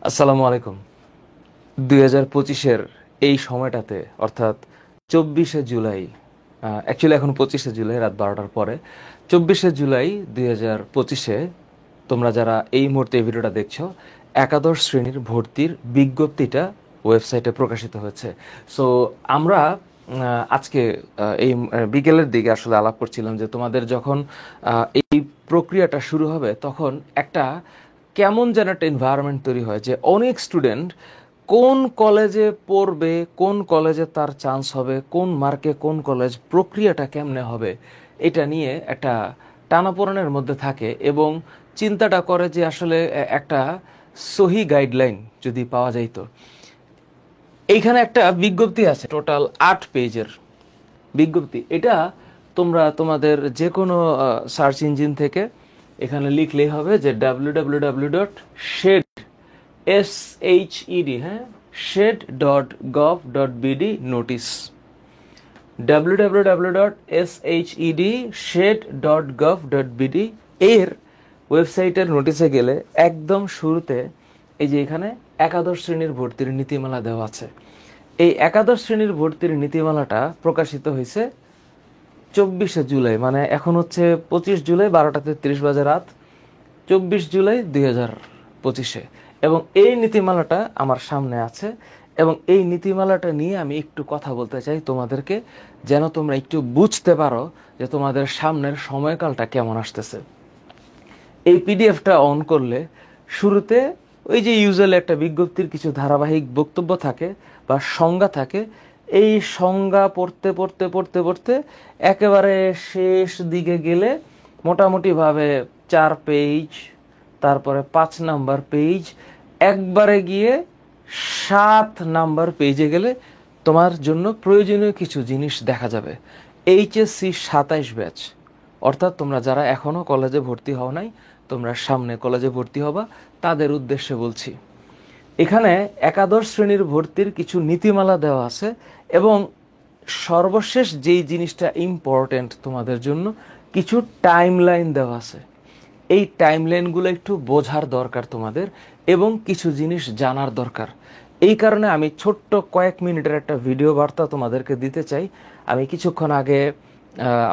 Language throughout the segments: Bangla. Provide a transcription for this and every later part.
আসসালামু আলাইকুম। 2025-এর এই সময়টাতে অর্থাৎ 24শে জুলাই, অ্যাকচুয়ালি এখন 25শে জুলাই রাত 12টার পরে, 24শে জুলাই 2025-এ তোমরা যারা এই মুহূর্তে এই ভিডিওটা দেখছো, একাদশ শ্রেণীর ভর্তির বিজ্ঞপ্তিটা ওয়েবসাইটে প্রকাশিত হয়েছে। সো আমরা আজকে এই বিকেলের দিকে আসলে আলাপ করছিলাম যে তোমাদের যখন এই প্রক্রিয়াটা শুরু হবে তখন একটা কেমন যেন একটা এনভায়রনমেন্ট তৈরি হয় যে অনেক স্টুডেন্ট কোন কলেজে পড়বে, কোন কলেজে তার চান্স হবে, কোন মার্কে কোন কলেজ, প্রক্রিয়াটা কেমনে হবে, এটা নিয়ে একটা টানাপোড়েনের মধ্যে থাকে এবং চিন্তাটা করে যে আসলে একটা সহি গাইডলাইন যদি পাওয়া যাইতো। এইখানে একটা বিজ্ঞপ্তি আছে, টোটাল 8 পেজের বিজ্ঞপ্তি। এটা তোমরা তোমাদের যে কোনো সার্চ ইঞ্জিন থেকে এখানে লিখলেই হবে যে www.shed হ্যাঁ shed.gov.bd নোটিস। www.shed.gov.bd এর ওয়েবসাইটের নোটিসে গেলে একদম শুরুতে এই যে এখানে একাদশ শ্রেণীর ভর্তির নীতিমালা দেওয়া আছে। এই একাদশ শ্রেণীর ভর্তির নীতিমালাটা প্রকাশিত হয়েছে 24শে জুলাই, মানে এখন হচ্ছে 25 জুলাই 12টা 33 বাজে রাত, 24 জুলাই 2025-এ। এবং এই নীতিমালাটা আমার সামনে আছে এবং এই নীতিমালাটা নিয়ে আমি একটু কথা বলতে চাই তোমাদেরকে, যেন তোমরা একটু বুঝতে পারো যে তোমাদের সামনের সময়কালটা কেমন আসতেছে। এই পিডিএফটা অন করলে শুরুতে ওই যে ইউজুয়ালি একটা বিজ্ঞপ্তির কিছু ধারাবাহিক বক্তব্য থাকে বা সংজ্ঞা থাকে, এই সংজ্ঞা পড়তে পড়তে পড়তে পড়তে একেবারে শেষ দিকে গেলে মোটামুটিভাবে 4 পেজ, তারপরে 5 নাম্বার পেজ, একবারে গিয়ে 7 নাম্বার পেজে গেলে তোমার জন্য প্রয়োজনীয় কিছু জিনিস দেখা যাবে। এইচএসসি 27 ব্যাচ, অর্থাৎ তোমরা যারা এখনও কলেজে ভর্তি হও নাই, তোমরা সামনে কলেজে ভর্তি হবা, তাদের উদ্দেশ্যে বলছি। এখানে একাদশ শ্রেণীর ভর্তির কিছু নীতিমালা দেওয়া আছে এবং সর্বশেষ যেই জিনিসটা ইম্পর্টেন্ট তোমাদের জন্য, কিছু টাইমলাইন দেওয়া আছে। এই টাইমলাইনগুলো একটু বোঝার দরকার তোমাদের এবং কিছু জিনিস জানার দরকার। এই কারণে আমি ছোট্ট কয়েক মিনিটের একটা ভিডিও বার্তা তোমাদেরকে দিতে চাই। আমি কিছুক্ষণ আগে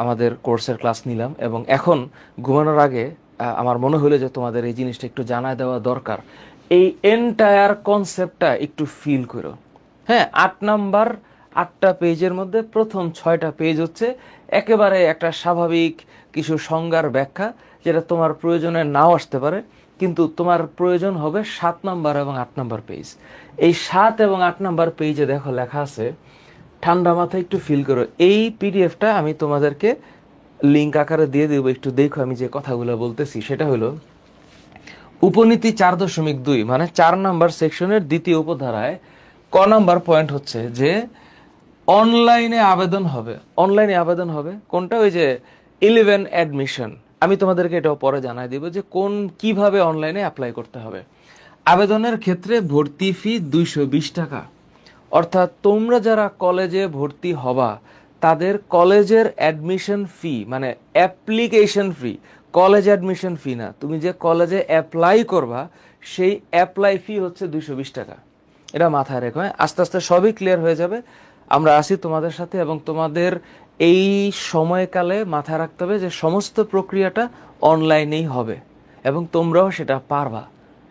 আমাদের কোর্সের ক্লাস নিলাম এবং এখন ঘুমানোর আগে আমার মনে হলো যে তোমাদের এই জিনিসটা একটু জানায় দেওয়া দরকার। এই এন্টায়ার কনসেপ্টটা একটু ফিল করো। হ্যাঁ, 8টা পেজের মধ্যে প্রথম 6টা পেজ হচ্ছে একেবারে একটা স্বাভাবিক কিছু সংজ্ঞার ব্যাখ্যা, যেটা তোমার প্রয়োজনে নাও আসতে পারে, কিন্তু তোমার প্রয়োজন হবে 7 নাম্বার এবং 8 নাম্বার পেজ। এই 7 এবং 8 নাম্বার পেজে দেখো লেখা আছে, ঠান্ডা মাথায় একটু ফিল করো। এই পিডিএফটা আমি তোমাদেরকে লিঙ্ক আকারে দিয়ে দেবো, একটু দেখো আমি যে কথাগুলো বলতেছি। সেটা হলো উপনীতি 4.2, মানে 4 নাম্বার সেকশনের দ্বিতীয় উপধারায় নাম্বার পয়েন্ট হচ্ছে যে অনলাইনে আবেদন হবে। অনলাইনে আবেদন হবে কোনটা? ওই যে 11 অ্যাডমিশন। আমি তোমাদেরকে এটাও পরে জানাই দিব যে কিভাবে অনলাইনে অ্যাপ্লাই করতে হবে। আবেদনের ক্ষেত্রে ভর্তি ফি 220 টাকা। অর্থাৎ তোমরা যারা কলেজে ভর্তি হবা তাদের কলেজের অ্যাডমিশন ফি, মানে অ্যাপ্লিকেশন ফি, কলেজ অ্যাডমিশন ফি না, তুমি যে কলেজে অ্যাপ্লাই করবা সেই অ্যাপ্লাই ফি হচ্ছে 220 টাকা। এটা মাথায় রেখো। আস্তে আস্তে সবই ক্লিয়ার হয়ে যাবে। আমরা আছি তোমাদের সাথে এবং তোমাদের এই সময়কালে মাথায় রাখতে হবে যে সমস্ত প্রক্রিয়াটা অনলাইনেই হবে এবং তোমরাও সেটা পারবা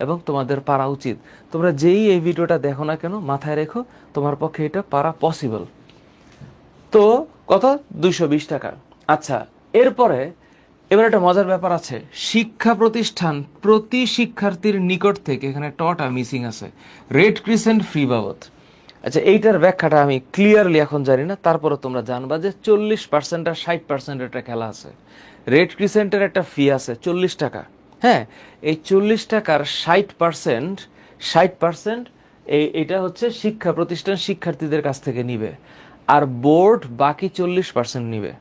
এবং তোমাদের পারা উচিত। তোমরা যেই এই ভিডিওটা দেখো না কেন, মাথায় রেখো তোমার পক্ষে এটা পারা পসিবল। তো কত? 220 টাকা। আচ্ছা, এরপরে এবার একটা মজার ব্যাপার আছে। শিক্ষা প্রতিষ্ঠান প্রতি শিক্ষার্থীর নিকট থেকে, এখানে টটা মিসিং আছে, রেড ক্রিসেন্ট ফি বাবদ। আচ্ছা, এইটার ব্যাখ্যাটা আমি ক্লিয়ারলি এখন জানি না, তারপরে তোমরা জানবা যে 40% আর 60% একটা খেলা আছে। রেড ক্রিসেন্টের একটা ফি আছে 40 টাকা। হ্যাঁ, এই 40 টাকার 60% এটা হচ্ছে শিক্ষা প্রতিষ্ঠান শিক্ষার্থীদের কাছ থেকে নিবে, আর বোর্ড বাকি 40% নিবে।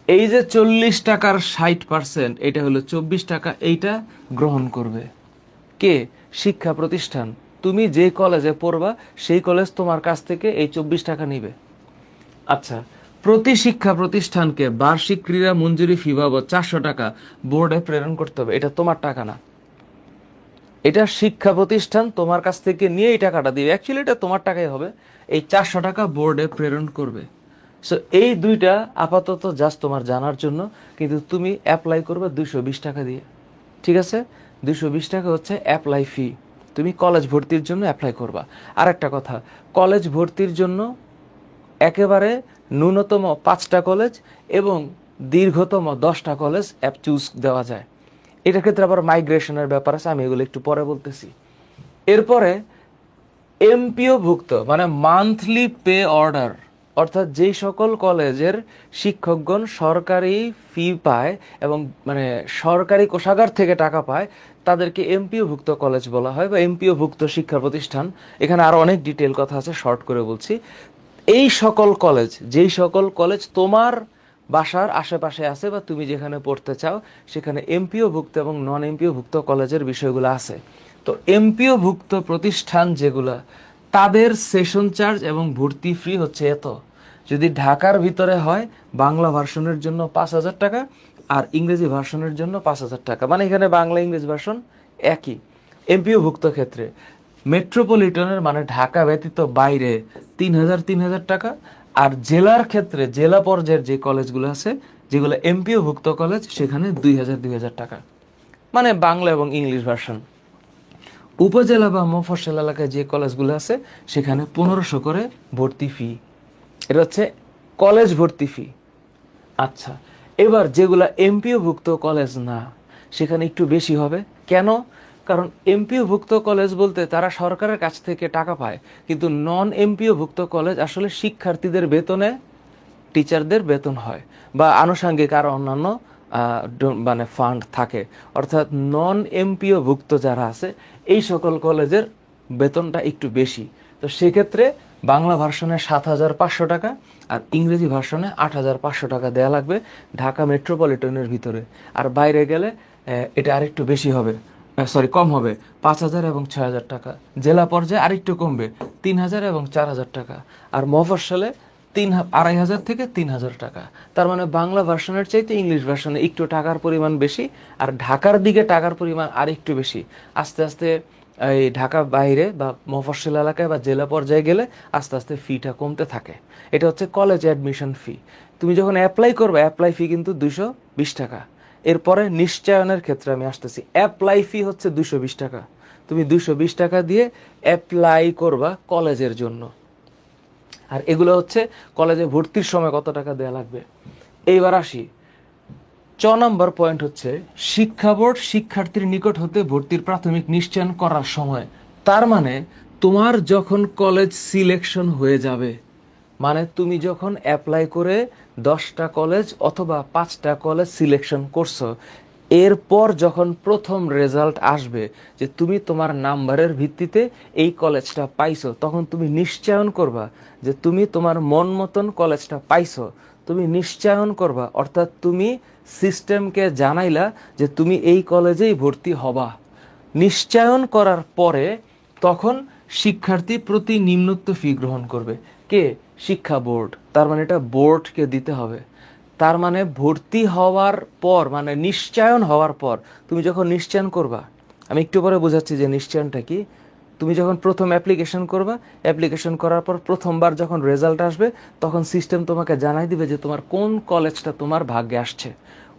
এই যে 40 টাকার 60%, এটা হলো 24 টাকা, এইটা গ্রহণ করবে কে? শিক্ষা প্রতিষ্ঠান। তুমি যে কলেজে পড়বা সেই কলেজ তোমার কাছ থেকে এই 24 টাকা নিবে। আচ্ছা, প্রতি শিক্ষা প্রতিষ্ঠানকে বার্ষিক ক্রীড়া মঞ্জুরি ফি বাবদ 400 টাকা বোর্ডে প্রেরণ করতে হবে। এটা তোমার টাকা না। এটা শিক্ষা প্রতিষ্ঠান তোমার কাছ থেকে নিয়ে এই টাকাটা দিবে, অ্যাকচুয়ালি এটা তোমার টাকাই হবে, এই 400 টাকা বোর্ডে প্রেরণ করবে। সো এই দুইটা আপাতত জাস্ট তোমার জানার জন্য, কিন্তু তুমি অ্যাপ্লাই করবে 220 টাকা দিয়ে, ঠিক আছে? 220 টাকা হচ্ছে অ্যাপ্লাই ফি, তুমি কলেজ ভর্তির জন্য অ্যাপ্লাই করবা। আর একটা কথা, কলেজ ভর্তির জন্য একেবারে ন্যূনতম 5টা কলেজ এবং দীর্ঘতম 10টা কলেজ অ্যাপ চুজ দেওয়া যায়। এটার ক্ষেত্রে আবার মাইগ্রেশনের ব্যাপার আছে, আমি এগুলো একটু পরে বলতেছি। এরপরে এমপিও ভুক্ত মানে মান্থলি পে অর্ডার, অর্থাৎ যেই সকল কলেজের শিক্ষকগণ সরকারি ফি পায় এবং মানে সরকারি কোষাগার থেকে টাকা পায়, তাদেরকে এমপিও ভুক্ত কলেজ বলা হয় বা এমপিও ভুক্ত শিক্ষা প্রতিষ্ঠান। এখানে আরো অনেক ডিটেল কথা আছে, শর্ট করে বলছি। এই সকল কলেজ, যেই সকল কলেজ তোমার বাসার আশেপাশে আছে বা তুমি যেখানে পড়তে চাও সেখানে এমপিও ভুক্ত এবং নন এমপিও ভুক্ত কলেজের বিষয়গুলো আছে। তো এমপিও ভুক্ত প্রতিষ্ঠান যেগুলা, তাদের সেশন চার্জ এবং ভর্তি ফি হচ্ছে এত। যদি ঢাকার ভিতরে হয় বাংলা ভার্সনের জন্য 5,000 টাকা আর ইংরেজি ভার্সনের জন্য 5,000 টাকা, মানে এখানে বাংলা ইংরেজি ভার্সন একই। এমপিও ভুক্ত ক্ষেত্রে মেট্রোপলিটনের মানে ঢাকা ব্যতীত বাইরে 3,000 টাকা, আর জেলার ক্ষেত্রে জেলা পর্যায়ের যে কলেজগুলো আছে যেগুলো এমপিও ভুক্ত কলেজ সেখানে 2,000 টাকা, মানে বাংলা এবং ইংলিশ ভার্সন। উপজেলা বা মফস্বল এলাকায় যে কলেজগুলো আছে সেখানে 1,500 করে ভর্তি ফি। এটা হচ্ছে কলেজ ভর্তি ফি। আচ্ছা, এবার যেগুলা এমপিও ভুক্ত কলেজ না সেখানে একটু বেশি হবে। কেন? কারণ এমপিও ভুক্ত কলেজ বলতে তারা সরকারের কাছ থেকে টাকা পায়, কিন্তু নন এমপিও ভুক্ত কলেজ আসলে শিক্ষার্থীদের বেতনে টিচারদের বেতন হয় বা আনুষঙ্গিক আর অন্যান্য মানে ফান্ড থাকে। অর্থাৎ নন এমপিও ভুক্ত যারা আছে এই সকল কলেজের বেতনটা একটু বেশি। তো সেক্ষেত্রে বাংলা ভার্সনে 7,500 টাকা আর ইংরেজি ভার্সনে 8,500 টাকা দেয়া লাগবে ঢাকা মেট্রোপলিটনের ভিতরে। আর বাইরে গেলে এটা আরেকটু বেশি হবে, সরি কম হবে, 5,000 এবং 6,000 টাকা। জেলা পর্যায়ে আরেকটু কমবে, 3,000 এবং 4,000 টাকা। আর মফস্বলে 2,500 থেকে 3,000 টাকা। তার মানে বাংলা ভার্সনের চাইতে ইংলিশ ভার্সনে একটু টাকার পরিমাণ বেশি, আর ঢাকার দিকে টাকার পরিমাণ আর একটু বেশি। আস্তে আস্তে এই ঢাকা বাইরে বা মফস্বল এলাকায় বা জেলা পর্যায়ে গেলে আস্তে আস্তে ফিটা কমতে থাকে। এটা হচ্ছে কলেজ অ্যাডমিশন ফি। তুমি যখন অ্যাপ্লাই করবে অ্যাপ্লাই ফি কিন্তু 220 টাকা। এরপরে নিশ্চয়নের ক্ষেত্রে আমি আসতেছি। অ্যাপ্লাই ফি হচ্ছে 220 টাকা। তুমি 220 টাকা দিয়ে অ্যাপ্লাই করবা কলেজের জন্য। আর এগুলো হচ্ছে কলেজে ভর্তির সময় কত টাকা দেওয়া লাগবে। এইবার আসি 6 নম্বর পয়েন্ট হচ্ছে শিক্ষা বোর্ড শিক্ষার্থীর নিকট হতে ভর্তির প্রাথমিক নিশ্চয়ন করার সময়। তার মানে তোমার যখন কলেজ সিলেকশন হয়ে যাবে, মানে তুমি যখন অ্যাপ্লাই করে 10টা কলেজ অথবা 5টা কলেজ সিলেকশন করছো, এরপর যখন প্রথম রেজাল্ট আসবে যে তুমি তোমার নাম্বারের ভিত্তিতে এই কলেজটা পাইছো, তখন তুমি নিশ্চয়ন করবা যে তুমি তোমার মন মতন কলেজটা পাইছো। তুমি নিশ্চয়ন করবা অর্থাৎ তুমি সিস্টেমকে জানাইলা যে তুমি এই কলেজেই ভর্তি হবা। নিশ্চয়ন করার পরে তখন শিক্ষার্থী প্রতি নিম্নোক্ত ফি গ্রহণ করবে কে? শিক্ষা বোর্ড। তার মানে এটা বোর্ডকে দিতে হবে। তার মানে ভর্তি হওয়ার পর মানে নিশ্চয়ন হওয়ার পর তুমি যখন নিশ্চয়ন করবা, আমি একটু পরে বোঝাচ্ছি যে নিশ্চয়নটা কি। তুমি যখন প্রথম অ্যাপ্লিকেশন করবা, অ্যাপ্লিকেশন করার পর প্রথমবার যখন রেজাল্ট আসবে তখন সিস্টেম তোমাকে জানাই দিবে যে তোমার কোন কলেজটা তোমার ভাগ্যে আসছে।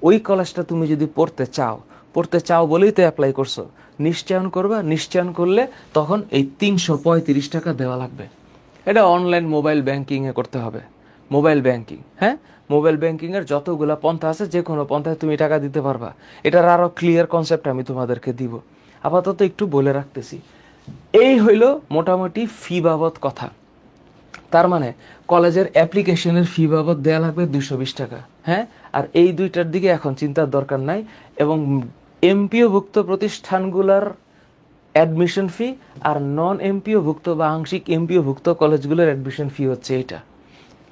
ওই কলেজটা তুমি যদি পড়তে চাও বলেই তো অ্যাপ্লাই করছো, নিশ্চয়ন করবা। নিশ্চয়ন করলে তখন এই 335 টাকা দেওয়া লাগবে। এটা অনলাইন মোবাইল ব্যাংকিংয়ে করতে হবে। মোবাইল ব্যাংকিং, হ্যাঁ, মোবাইল ব্যাংকিংয়ের যতগুলা পন্থা আছে যে কোনো পন্থায় তুমি টাকা দিতে পারবা। এটার আরও ক্লিয়ার কনসেপ্ট আমি তোমাদেরকে দিব, আপাতত একটু বলে রাখতেছি। এই হইল মোটামুটি ফি বাবদ কথা। তার মানে কলেজের অ্যাপ্লিকেশনের ফি বাবদ দেওয়া লাগবে 220 টাকা, হ্যাঁ। আর এই দুইটার দিকে এখন চিন্তার দরকার নাই। এবং এমপিও ভুক্ত প্রতিষ্ঠানগুলোর অ্যাডমিশন ফি আর নন এমপিও ভুক্ত বা আংশিক এমপিও ভুক্ত কলেজগুলোর অ্যাডমিশন ফি হচ্ছে এটা।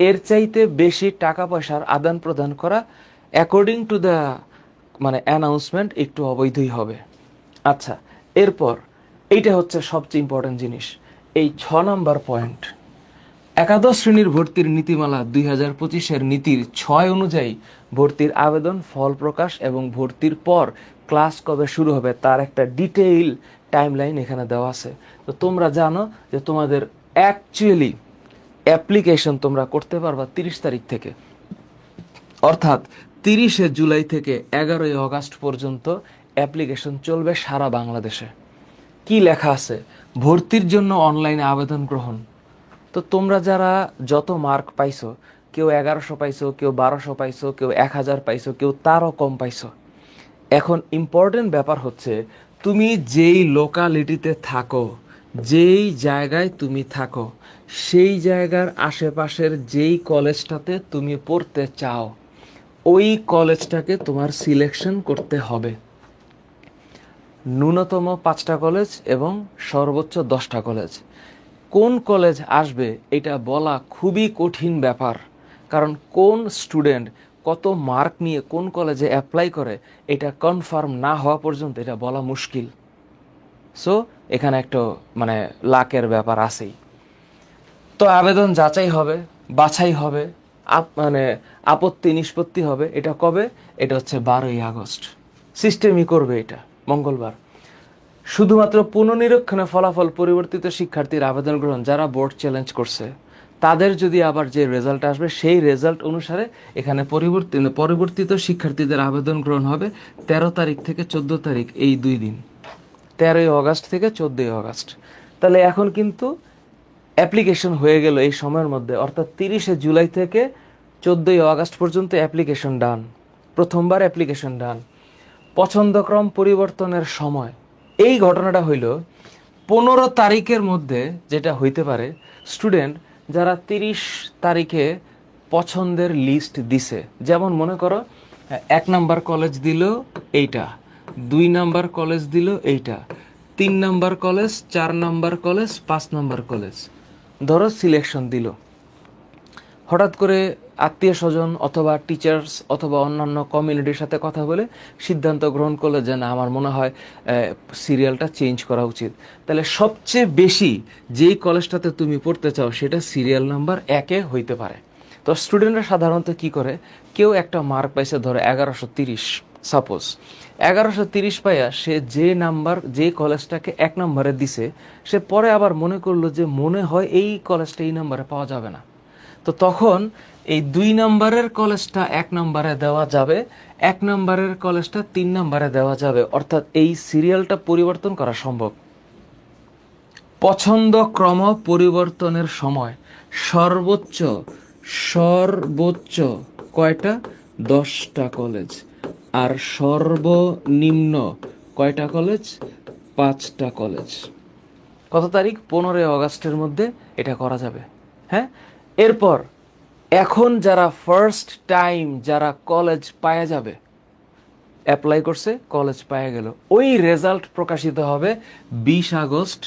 এর চাইতে বেশি টাকা পয়সার আদান প্রদান করা অ্যাকর্ডিং টু দ্য মানে অ্যানাউন্সমেন্ট একটু অবৈধই হবে। আচ্ছা, এরপর এইটা হচ্ছে সবচেয়ে ইম্পর্টেন্ট জিনিস, এই 6 নম্বর পয়েন্ট। একাদশ শ্রেণীর ভর্তির নীতিমালা 2025-এর নীতির 6 অনুযায়ী ভর্তির আবেদন, ফল প্রকাশ এবং ভর্তির পর ক্লাস কবে শুরু হবে তার একটা ডিটেইল টাইমলাইন এখানে দেওয়া আছে। তো তোমরা জানো যে তোমাদের অ্যাকচুয়ালি অ্যাপ্লিকেশন তোমরা করতে পারবা 30 তারিখ থেকে, অর্থাৎ 30শে জুলাই থেকে 11ই অগাস্ট পর্যন্ত অ্যাপ্লিকেশন চলবে সারা বাংলাদেশে। কি লেখা আছে? ভর্তির জন্য অনলাইনে আবেদন গ্রহণ। তো তোমরা যারা যত মার্ক পাইছো, কেউ 1100 পাইছো, কেউ 1200 পাইছো, কেউ 1000 পাইছো, কেউ তারও কম পাইছো। এখন ইম্পর্টেন্ট ব্যাপার হচ্ছে তুমি যেই লোকালিটিতে থাকো, যেই জায়গায় তুমি থাকো, সেই জায়গার আশেপাশের যেই কলেজটাতে তুমি পড়তে চাও, ওই কলেজটাকে তোমার সিলেকশন করতে হবে। ন্যূনতম 5টা কলেজ এবং সর্বোচ্চ 10টা কলেজ। কোন কলেজ আসবে এটা বলা খুবই কঠিন ব্যাপার, কারণ কোন স্টুডেন্ট কত মার্ক নিয়ে কোন কলেজে অ্যাপ্লাই করে এটা কনফার্ম না হওয়া পর্যন্ত এটা বলা মুশকিল। সো এখানে একটা মানে লাকের ব্যাপার আছেই। তো আবেদন যাচাই হবে, বাছাই হবে, মানে আপত্তি নিষ্পত্তি হবে। এটা কবে? এটা হচ্ছে 12ই আগস্ট। সিস্টেমই করবে এটা মঙ্গলবার। শুধুমাত্র পুনর্নিরীক্ষণে ফলাফল পরিবর্তিত শিক্ষার্থীর আবেদন গ্রহণ, যারা বোর্ড চ্যালেঞ্জ করছে তাদের যদি আবার যে রেজাল্ট আসবে সেই রেজাল্ট অনুসারে এখানে পরিবর্তিত শিক্ষার্থীদের আবেদন গ্রহণ হবে 13 তারিখ থেকে 14 তারিখ, এই 2 দিন, 13ই অগাস্ট থেকে 14ই অগাস্ট। তাহলে এখন কিন্তু অ্যাপ্লিকেশন হয়ে গেল এই সময়ের মধ্যে, অর্থাৎ 30শে জুলাই থেকে 14ই অগাস্ট পর্যন্ত অ্যাপ্লিকেশন ডান। প্রথমবার অ্যাপ্লিকেশন ডান। পছন্দক্রম পরিবর্তনের সময়, এই ঘটনাটা হইল 15 তারিখের মধ্যে যেটা হইতে পারে, স্টুডেন্ট যারা 30 তারিখে পছন্দের লিস্ট দিছে, যেমন মনে করো 1 নাম্বার কলেজ দিল এইটা, 2 নাম্বার কলেজ দিল এইটা, 3 number college, 4 number college, 5 number college, ধরো সিলেকশন দিল। হঠাৎ করে আত্মীয় স্বজন অথবা টিচার্স অথবা অন্যান্য কমিউনিটির সাথে কথা বলে সিদ্ধান্ত গ্রহণ করলে যে না, আমার মনে হয় সিরিয়ালটা চেঞ্জ করা উচিত। তাহলে সবচেয়ে বেশি যেই কলেজটাতে তুমি পড়তে চাও সেটা সিরিয়াল নাম্বার 1-এ হইতে পারে। তো স্টুডেন্টরা সাধারণত কি করে, কেউ একটা মার্ক পাইছে ধরো 1130, সাপোজ 1130 পাইয়া সে যে কলেজটাকে 1 নম্বরে দিছে, সে পরে আবার মনে করলো যে মনে হয় এই কলেজটা এই নম্বরে পাওয়া যাবে না। তো তখন এই 2 নম্বরের কলেজটা 1 নম্বরে দেওয়া যাবে, 1 নম্বরের কলেজটা 3 নম্বরে দেওয়া যাবে, অর্থাৎ এই সিরিয়ালটা পরিবর্তন করা সম্ভব। পছন্দ ক্রম পরিবর্তনের সময় সর্বোচ্চ কয়টা? 10টা কলেজ। আর সর্বনিম্ন কয়টা কলেজ? 5টা কলেজ। কত তারিখ? 15 অগাস্টের মধ্যে এটা করা যাবে। হ্যাঁ, এরপর এখন যারা ফার্স্ট টাইম যারা কলেজ পাওয়া যাবে, অ্যাপ্লাই করছে, কলেজ পাওয়া গেল, ওই রেজাল্ট প্রকাশিত হবে 20 আগস্ট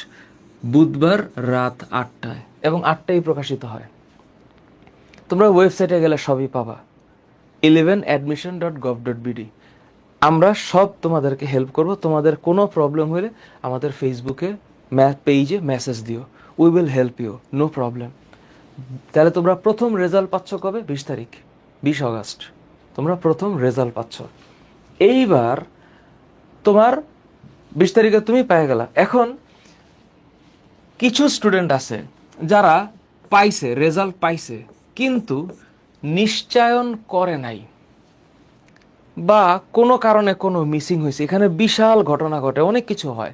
বুধবার রাত 8টায়, এবং 8টায় প্রকাশিত হয়। তোমরা ওয়েবসাইটে গেলে সবই পাবা, 11admission.gov.bd। আমরা সব তোমাদেরকে হেল্প করব। তোমাদের কোনো প্রবলেম হলে আমাদের ফেসবুকে পেজে মেসেজ দিও, we will help you, no problem. তাহলে তোমরা প্রথম রেজাল্ট পাচ্ছ কবে? 20 তারিখ, 20 আগস্ট তোমরা প্রথম রেজাল্ট পাচ্ছ। এইবার তোমার 20 তারিখে তুমি পেয়ে গেলা। এখন কিছু স্টুডেন্ট আছে যারা পাইছে, রেজাল্ট পাইছে, কিন্তু নিশ্চয়ন করে নাই বা কোনো কারণে কোনো মিসিং হয়েছে। এখানে বিশাল ঘটনা ঘটে, অনেক কিছু হয়।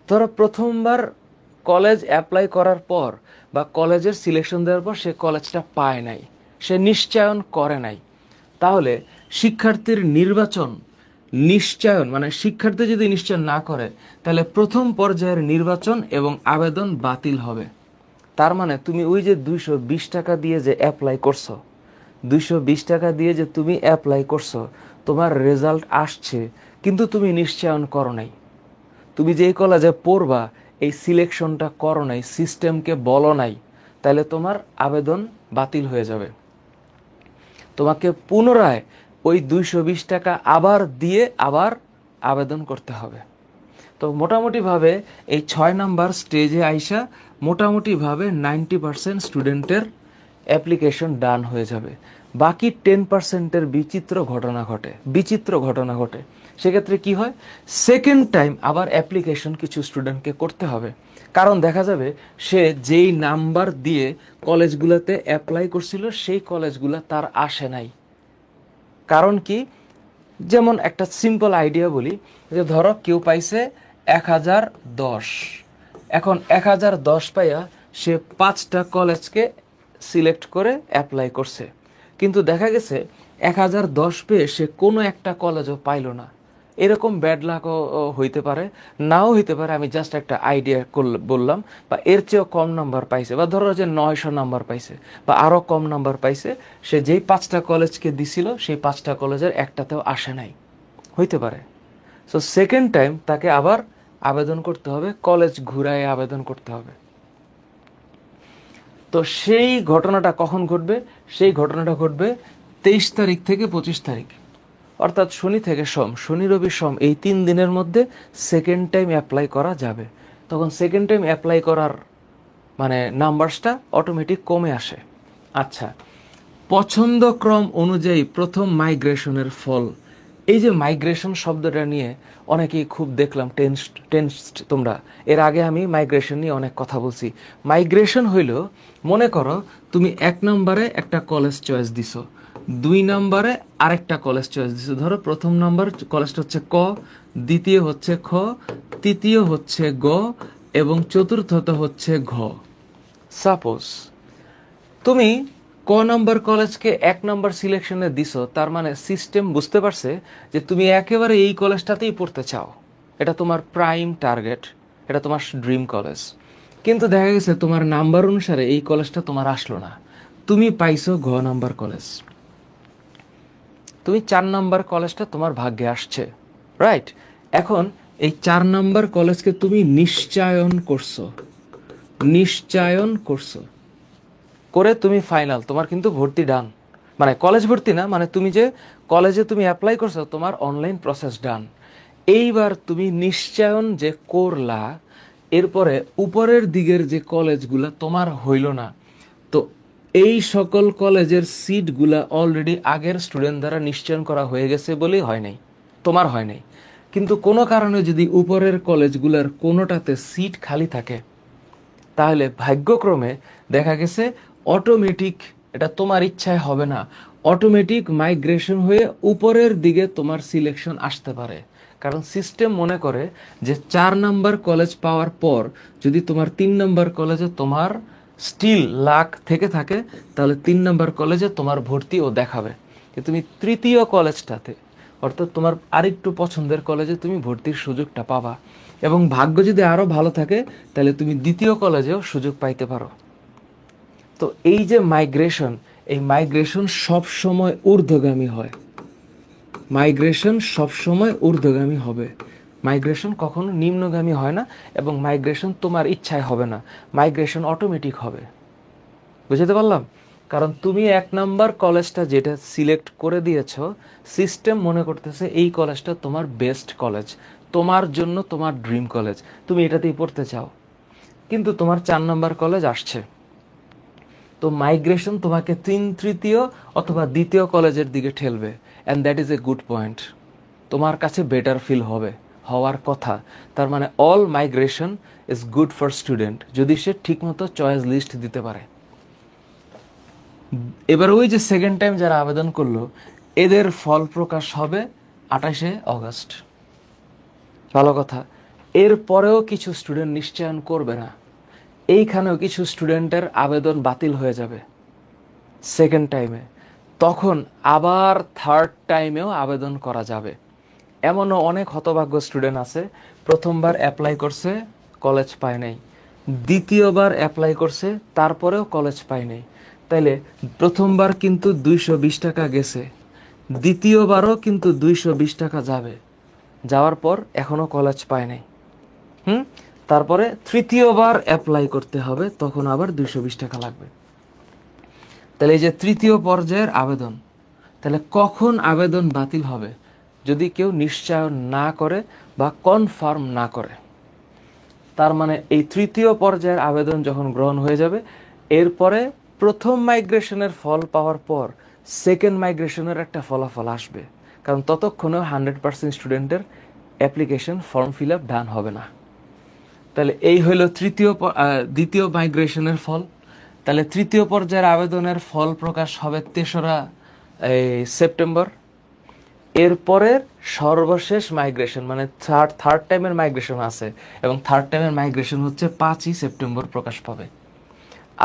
ধরো প্রথমবার কলেজ অ্যাপ্লাই করার পর বা কলেজের সিলেকশন দেওয়ার পর সে কলেজটা পায় নাই, সে নিশ্চয়ন করে নাই। তাহলে শিক্ষার্থীর নিশ্চয়ন মানে শিক্ষার্থী যদি নিশ্চয়ন না করে, তাহলে প্রথম পর্যায়ের নির্বাচন এবং আবেদন বাতিল হবে। তার মানে তুমি ওই যে 220 টাকা দিয়ে যে অ্যাপ্লাই করছো, 220 টাকা দিয়ে যে তুমি অ্যাপ্লাই করছো, তোমার রেজাল্ট আসছে, কিন্তু তুমি নিশ্চয়ন করো নাই। তুমি যেই কলেজে পড়বা এই সিলেকশনটা করো নাই, সিস্টেমকে বলো নাই, তাহলে তোমার আবেদন বাতিল হয়ে যাবে। তোমাকে পুনরায় ওই 220 টাকা আবার দিয়ে আবার আবেদন করতে হবে। তো মোটামুটিভাবে এই 6 নাম্বার স্টেজে আইসা মোটামুটিভাবে 90% স্টুডেন্টের অ্যাপ্লিকেশন ডান হয়ে যাবে। বাকি 10%-এর বিচিত্র ঘটনা ঘটে। সেক্ষেত্রে কি হয়, সেকেন্ড টাইম আবার অ্যাপ্লিকেশন কিছু স্টুডেন্টকে করতে হবে। কারণ দেখা যাবে সে যেই নাম্বার দিয়ে কলেজগুলোতে অ্যাপ্লাই করছিল সেই কলেজগুলো তার আসে নাই। কারণ কি, যেমন একটা সিম্পল আইডিয়া বলি, যে ধরো কেউ পাইছে 1010, এখন 1010 পাইয়া সে 5টা কলেজকে সিলেক্ট করে অ্যাপ্লাই করছে, কিন্তু দেখা গেছে 1010 পেয়ে সে কোনো একটা কলেজও পাইল না। এরকম ব্যাড লাকও হইতে পারে, নাও হইতে পারে, আমি জাস্ট একটা আইডিয়া বললাম। বা এর চেয়েও কম নাম্বার পাইছে, বা ধরো যে 900 নাম্বার পাইছে বা আরও কম নাম্বার পাইছে, সে যেই 5টা কলেজকে দিছিল সেই 5টা কলেজের একটাতেও আসে নাই, হইতে পারে। সো সেকেন্ড টাইম তাকে আবার আবেদন করতে হবে, কলেজ ঘুরায় আবেদন করতে হবে। তো সেই ঘটনাটা কখন ঘটবে? সেই ঘটনাটা ঘটবে 23 তারিখ থেকে 25 তারিখ, অর্থাৎ শনি থেকে সোম, শনি রবি সোম, এই 3 দিনের মধ্যে সেকেন্ড টাইম অ্যাপ্লাই করা যাবে। তখন সেকেন্ড টাইম অ্যাপ্লাই করার মানে নাম্বারসটা অটোমেটিক কমে আসে। আচ্ছা, পছন্দক্রম অনুযায়ী প্রথম মাইগ্রেশনের ফল। এই যে মাইগ্রেশন শব্দটা নিয়ে অনেকেই খুব দেখলাম টেন্সড তোমরা। এর আগে আমি মাইগ্রেশন নিয়ে অনেক কথা বলছি। মাইগ্রেশন হইল, মনে করো তুমি 1 নম্বরে একটা কলেজ চয়েস দিছো, 2 নম্বরে আরেকটা কলেজ চয়েস দিছো। ধরো প্রথম নম্বর কলেজটা হচ্ছে ক, দ্বিতীয় হচ্ছে খ, তৃতীয় হচ্ছে গ, এবং চতুর্থত হচ্ছে ঘ। সাপোজ তুমি ক নম্বর কলেজকে 1 নম্বর সিলেকশনে দিছো, তার মানে সিস্টেম বুঝতে পারছে যে তুমি একেবারে এই কলেজটাতেই পড়তে চাও, এটা তোমার প্রাইম টার্গেট, এটা তোমার ড্রিম কলেজ। কিন্তু দেখা গেছে তোমার নাম্বার অনুসারে এই কলেজটা তোমার আসলো না, তুমি পাইছো ঘ নাম্বার কলেজ, তুমি 4 নাম্বার কলেজটা তোমার ভাগ্যে আসছে, রাইট? এখন এই 4 নাম্বার কলেজকে তুমি নিশ্চয়ন করছো করে তুমি ফাইনাল, তোমার কিন্তু ভর্তি ডান, মানে কলেজ ভর্তি না, মানে তুমি যে কলেজে তুমি অ্যাপ্লাই করছো তোমার অনলাইন প্রসেস ডান। এইবার তুমি নিশ্চয়ন যে করলা, এরপরে উপরের দিকের যে কলেজগুলা তোমার হইল না, তো এই সকল কলেজের সিটগুলা অলরেডি আগের স্টুডেন্ট দ্বারা নিশ্চয়ন করা হয়ে গেছে বলেই হয় নাই, তোমার হয় নাই। কিন্তু কোনো কারণে যদি উপরের কলেজগুলোর কোনোটাতে সিট খালি থাকে, তাহলে ভাগ্যক্রমে দেখা গেছে অটোমেটিক, এটা তোমার ইচ্ছায় হবে না, অটোমেটিক মাইগ্রেশন হয়ে উপরের দিকে তোমার সিলেকশন আসতে পারে। কারণ সিস্টেম মনে করে যে 4 নাম্বার কলেজ পাওয়ার পর যদি তোমার 3 নাম্বার কলেজে তোমার স্টিল লাক থেকে থাকে, তাহলে 3 নাম্বার কলেজে তোমার ভর্তিও দেখাবে যে তুমি তৃতীয় কলেজটাতে, অর্থাৎ তোমার আরেকটু পছন্দের কলেজে তুমি ভর্তির সুযোগটা পাবা। এবং ভাগ্য যদি আরও ভালো থাকে তাহলে তুমি দ্বিতীয় কলেজেও সুযোগ পাইতে পারো। তো এই যে মাইগ্রেশন, এই মাইগ্রেশন সবসময় ঊর্ধ্বগামী হয়, মাইগ্রেশন সবসময় ঊর্ধ্বগামী হবে, মাইগ্রেশন কখনো নিম্নগামী হয় না। এবং মাইগ্রেশন তোমার ইচ্ছায় হবে না, মাইগ্রেশন অটোমেটিক হবে। বুঝতে পারলাম? কারণ তুমি 1 নাম্বার কলেজটা যেটা সিলেক্ট করে দিয়েছ, সিস্টেম মনে করতেছে এই কলেজটা তোমার বেস্ট কলেজ, তোমার জন্য তোমার ড্রিম কলেজ, তুমি এটাতেই পড়তে চাও, কিন্তু তোমার 4 নাম্বার কলেজ আসছে। তো মাইগ্রেশন তোমাকে তৃতীয় অথবা দ্বিতীয় কলেজের দিকে ঠেলবে, and that is a good point. তোমার কাছে বেটার ফিল হওয়ার কথা। তার মানে all migration is good for student, যদি সে ঠিকমতো চয়েস লিস্ট দিতে পারে। এবার ওই যে সেকেন্ড টাইম যারা আবেদন করলো, এদের ফল প্রকাশ হবে 28শে অগস্ট। ভালো কথা। এরপরেও কিছু স্টুডেন্ট নিশ্চয়ন করবে না, এইখানেও কিছু স্টুডেন্টের আবেদন বাতিল হয়ে যাবে সেকেন্ড টাইমে, তখন আবার থার্ড টাইমেও আবেদন করা যাবে। এমনও অনেক হতভাগ্য স্টুডেন্ট আছে, প্রথমবার অ্যাপ্লাই করছে, কলেজ পায় নাই, দ্বিতীয়বার অ্যাপ্লাই করছে, তারপরেও কলেজ পায় নাই। তাইলে প্রথমবার কিন্তু 220 টাকা গেছে, দ্বিতীয়বারও কিন্তু 220 টাকা যাবে, যাওয়ার পর এখনো কলেজ পায় নাই। তারপরে তৃতীয়বার অ্যাপ্লাই করতে হবে, তখন আবার 220 টাকা লাগবে। তাহলে এই যে তৃতীয় পর্যায়ের আবেদন, তাহলে কখন আবেদন বাতিল হবে? যদি কেউ নিশ্চয়ন না করে বা কনফার্ম না করে। তার মানে এই তৃতীয় পর্যায়ের আবেদন যখন গ্রহণ হয়ে যাবে, এরপরে প্রথম মাইগ্রেশনের ফল পাওয়ার পর সেকেন্ড মাইগ্রেশনের একটা ফলাফল আসবে। কারণ ততক্ষণেও 100% স্টুডেন্টের অ্যাপ্লিকেশন ফর্ম ফিল আপ ডান হবে না। তাহলে এই হলো দ্বিতীয় মাইগ্রেশনের ফল। তাহলে তৃতীয় পর্যায়ের আবেদনের ফল প্রকাশ হবে 3রা সেপ্টেম্বর। এরপরের সর্বশেষ মাইগ্রেশন মানে থার্ড টাইমের মাইগ্রেশন আছে, এবং থার্ড টাইমের মাইগ্রেশন হচ্ছে 5ই সেপ্টেম্বর প্রকাশ পাবে।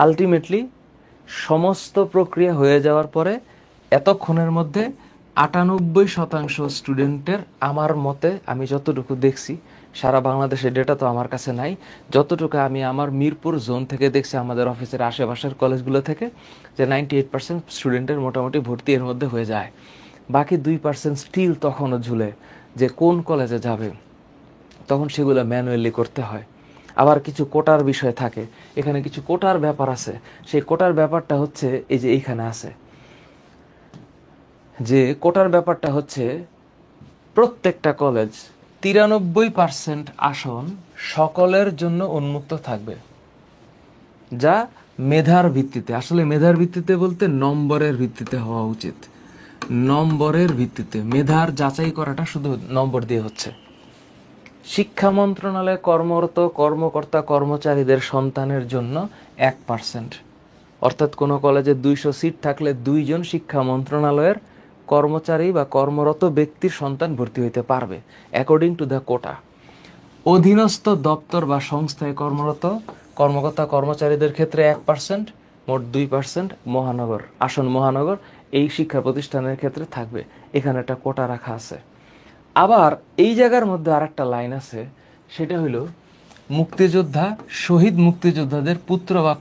আলটিমেটলি সমস্ত প্রক্রিয়া হয়ে যাওয়ার পরে এতক্ষণের মধ্যে 98% স্টুডেন্টের, আমার মতে আমি যতটুকু দেখছি, সারা বাংলাদেশের ডেটা তো আমার কাছে নাই, যতটুকু আমি আমার মিরপুর জোন থেকে দেখছি, আমাদের অফিসের আশেপাশের কলেজগুলো থেকে, যে 98% স্টুডেন্টের মোটামুটি ভর্তি এর মধ্যে হয়ে যায়। বাকি 2% স্টিল তখনও ঝুলে, যে কোন কলেজে যাবে, তখন সেগুলো ম্যানুয়ালি করতে হয়। আবার কিছু কোটার বিষয় থাকে, এখানে কিছু কোটার ব্যাপার আছে। সেই কোটার ব্যাপারটা হচ্ছে এই যে এইখানে আছে, যে কোটার ব্যাপারটা হচ্ছে প্রত্যেকটা কলেজ 93% আসন সকলের জন্য উন্মুক্ত থাকবে, যা মেধার ভিত্তিতে, আসলে মেধার ভিত্তিতে বলতে নম্বরের ভিত্তিতে হওয়া উচিত। নম্বরের ভিত্তিতে, মেধার যাচাই করাটা শুধু নম্বর দিয়ে হচ্ছে। শিক্ষা মন্ত্রণালয়ে কর্মরত কর্মকর্তা কর্মচারীদের সন্তানের জন্য 1%, অর্থাৎ কোনো কলেজে 200 সিট থাকলে 2 জন শিক্ষা মন্ত্রণালয়ের কর্মচারী বা কর্মরত ব্যক্তির সন্তান ভর্তি হইতে পারবে অ্যাকর্ডিং টু দ্য কোটা। অধীনস্থ দপ্তর বা সংস্থায় কর্মরত কর্মকর্তা কর্মচারীদের ক্ষেত্রে 1%, মোট 2% মহানগর, আসন মহানগর এই শিক্ষা প্রতিষ্ঠানের ক্ষেত্রে থাকবে। এখানে একটা কোটা রাখা আছে। আবার এই জায়গার মধ্যে আরেকটা লাইন আছে, সেটা হলো মুক্তিযোদ্ধা, শহীদ মুক্তিযোদ্ধাদের পুত্র বা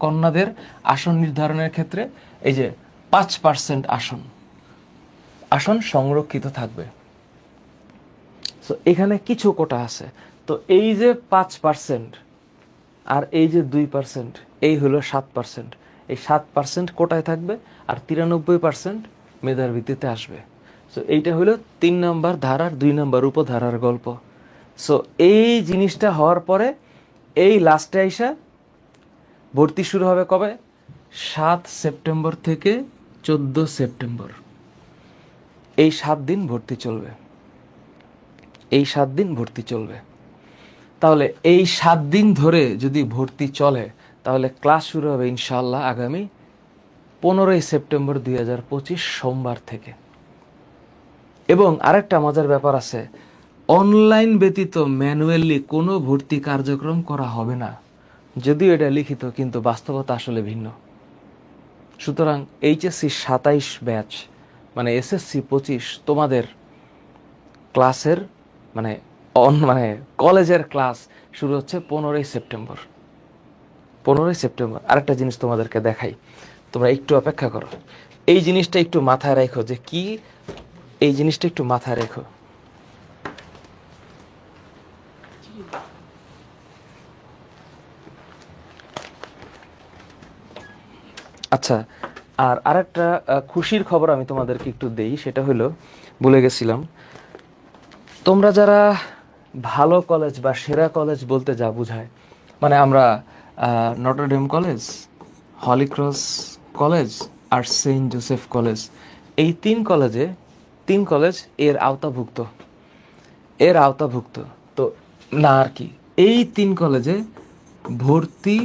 কন্যাদের আসন নির্ধারণের ক্ষেত্রে এই যে 5% আসন সংরক্ষিত থাকবে। সো এখানে কিছু কোটা আছে। তো এই যে 5% আর এই যে 2%, এই হলো 7%। এই 7% কোটায় থাকবে, আর 93% মেধার ভিত্তিতে আসবে। সো এইটা হলো 3 নম্বর ধারার 2 নম্বর উপধারার গল্প। সো এই জিনিসটা হওয়ার পরে এই লাস্টে আইসা ভর্তি শুরু হবে কবে? 7 সেপ্টেম্বর থেকে 14 সেপ্টেম্বর। এই 7 দিন ভর্তি চলবে, এই 7 দিন ভর্তি চলবে। তাহলে এই 7 দিন ধরে যদি ভর্তি চলে, তাহলে ক্লাস শুরু হবে ইনশাআল্লাহ আগামী 15ই সেপ্টেম্বর 2025 সোমবার থেকে। এবং আরেকটা মজার ব্যাপার আছে, অনলাইন ব্যতীত ম্যানুয়ালি কোনো ভর্তি কার্যক্রম করা হবে না। যদিও এটা লিখিত, কিন্তু বাস্তবতা আসলে ভিন্ন। সুতরাং এইচএসসি 27 ব্যাচ মানে এসএসসি 25 তোমাদের ক্লাসের মানে কলেজের ক্লাস শুরু হচ্ছে 15ই সেপ্টেম্বর। 15ই সেপ্টেম্বর। আরেকটা জিনিস তোমাদেরকে দেখাই, তোমরা একটু অপেক্ষা করো। এই জিনিসটা একটু মাথায় রেখো, যে কি এই জিনিসটা একটু মাথায় রেখো। আচ্ছা, আর আরেকটা খুশির খবর আমি তোমাদেরকে একটু দেই, সেটা হলো ভুলে গেছিলাম। তোমরা যারা ভালো কলেজ বা সেরা কলেজ বলতে যা বুঝায়, মানে আমরা Notre Dame college, Holy Cross college আর সেন্ট জোসেফ কলেজ, এই তিন কলেজ এর আওতাভুক্ত, তো না আর কি, এই 3 কলেজে ভর্তি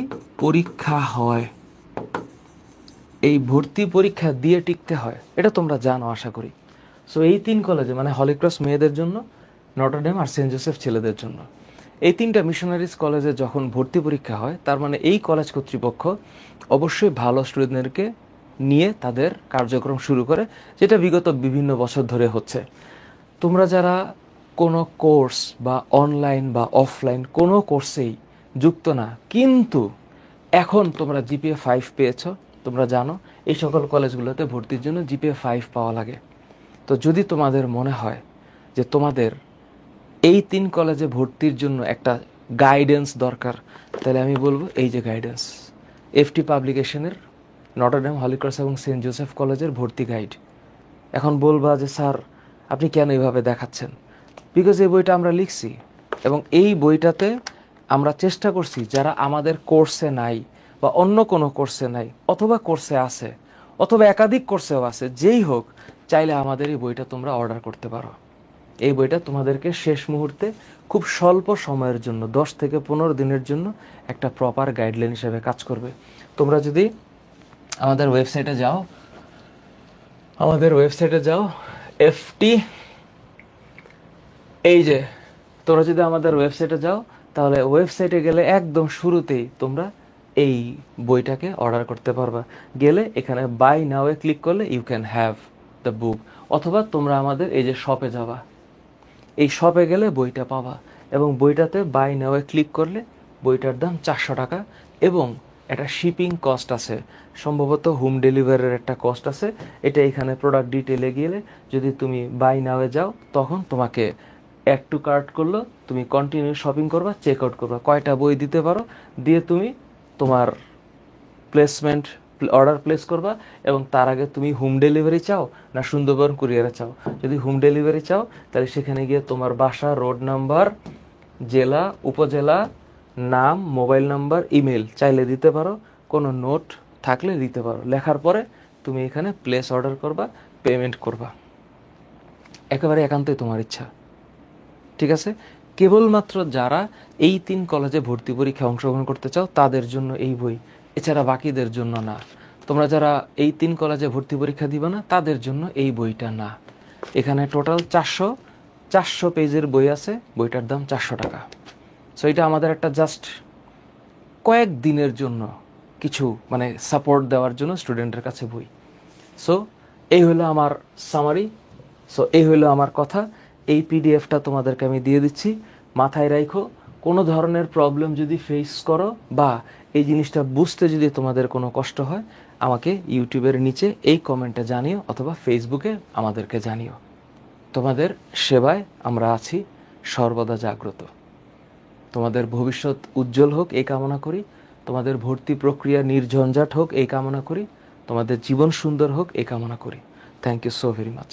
পরীক্ষা হয়। এই ভর্তি পরীক্ষা দিয়ে টিকতে হয়, এটা তোমরা জানো আশা করি। সো এই 3 কলেজে মানে হলিক্রস মেয়েদের জন্য, নটরডেম আর সেন্ট জোসেফ ছেলেদের জন্য, এই 3টা মিশনারিজ কলেজে যখন ভর্তি পরীক্ষা হয়, তার মানে এই কলেজ কর্তৃপক্ষ অবশ্যই ভালো স্টুডেন্টদেরকে নিয়ে তাদের কার্যক্রম শুরু করে, যেটা বিগত বিভিন্ন বছর ধরে হচ্ছে। তোমরা যারা কোনো কোর্স বা অনলাইন বা অফলাইন কোনো কোর্সেই যুক্ত না, কিন্তু এখন তোমরা জিপিএ 5 পেয়েছো, তোমরা জানো এই সকল কলেজগুলোতে ভর্তির জন্য জিপিএ 5 পাওয়া লাগে। তো যদি তোমাদের মনে হয় যে তোমাদের এই 3 কলেজে ভর্তির জন্য একটা গাইডেন্স দরকার, তাহলে আমি বলবো এই যে গাইডেন্স, এফটি পাবলিকেশনের নটরডেম, হলিক্রস এবং সেন্ট জোসেফ কলেজের ভর্তি গাইড। এখন বলবা যে স্যার আপনি কেন এইভাবে দেখাচ্ছেন? বিকজ এই বইটা আমরা লিখছি, এবং এই বইটাতে আমরা চেষ্টা করছি যারা আমাদের কোর্সে নাই বা অন্য কোনো কোর্সে নাই, অথবা কোর্সে আছে, অথবা একাধিক কোর্সেও আছে, যেই হোক, চাইলে আমাদের এই বইটা তোমরা অর্ডার করতে পারো। এই বইটা তোমাদেরকে শেষ মুহূর্তে খুব স্বল্প সময়ের জন্য 10 থেকে 15 দিনের জন্য একটা প্রপার গাইডলাইন হিসেবে কাজ করবে। তোমরা যদি আমাদের ওয়েবসাইটে যাও FT, এই যে তোমরা যদি আমাদের ওয়েবসাইটে যাও, তাহলে ওয়েবসাইটে গেলে একদম শুরুতেই তোমরা এই বইটাকে অর্ডার করতে পারবা। গেলে এখানে বাই নাও-এ ক্লিক করলে you can have the book, অথবা তোমরা আমাদের এই যে শপে যাবা, এই শপে গেলে বইটা পাবা, এবং বইটাতে বাই নাও-এ ক্লিক করলে বইটার দাম 400 টাকা, এবং একটা শিপিং কস্ট আছে, সম্ভবত হোম ডেলিভারির একটা কস্ট আছে। এটা এখানে প্রোডাক্ট ডিটেলে গেলে যদি তুমি বাই নাও-এ যাও, তখন তোমাকে অ্যাড টু কার্ট করলো, তুমি কন্টিনিউ শপিং করবা, চেক আউট করবা, কয়টা বই দিতে পারো, দিয়ে তুমি তোমার অর্ডার প্লেস করবা। এবং তার আগে তুমি হোম ডেলিভারি চাও না সুন্দরবন কুরিয়ারে চাও? যদি হোম ডেলিভারি চাও, তাহলে সেখানে গিয়ে তোমার বাসা, রোড নাম্বার, জেলা, উপজেলা, নাম, মোবাইল নাম্বার, ইমেল চাইলে দিতে পারো, কোনো নোট থাকলে দিতে পারো। লেখার পরে তুমি এখানে প্লেস অর্ডার করবা, পেমেন্ট করবা, একেবারে একান্তই তোমার ইচ্ছা। ঠিক আছে? কেবলমাত্র যারা এই 3 কলেজে ভর্তি পরীক্ষায় অংশগ্রহণ করতে চাও তাদের জন্য এই বই, এছাড়া বাকিদের জন্য না। তোমরা যারা এই 3 কলেজে ভর্তি পরীক্ষা দিবে না, তাদের জন্য এই বইটা না। এখানে টোটাল 400 পেজের বই আছে, বইটার দাম 400 টাকা। সো এটা আমাদের একটা জাস্ট কয়েক দিনের জন্য কিছু মানে সাপোর্ট দেওয়ার জন্য স্টুডেন্টের কাছে বই। সো এই হলো আমার সামারি, সো এই হলো আমার কথা। এই পিডিএফটা তোমাদেরকে আমি দিয়ে দিচ্ছি, মাথায় রাখো। কোনো ধরনের প্রবলেম যদি ফেস করো বা এই জিনিসটা বুঝতে যদি তোমাদের কোনো কষ্ট হয়, আমাকে ইউটিউবের নিচে এই কমেন্টে জানিও, অথবা ফেসবুকে আমাদেরকে জানিও। তোমাদের সেবায় আমরা আছি, সর্বদা জাগ্রত। তোমাদের ভবিষ্যৎ উজ্জ্বল হোক এই কামনা করি, তোমাদের ভর্তি প্রক্রিয়া নির্ঝঞ্ঝাট হোক এই কামনা করি, তোমাদের জীবন সুন্দর হোক এই কামনা করি। Thank you so very much.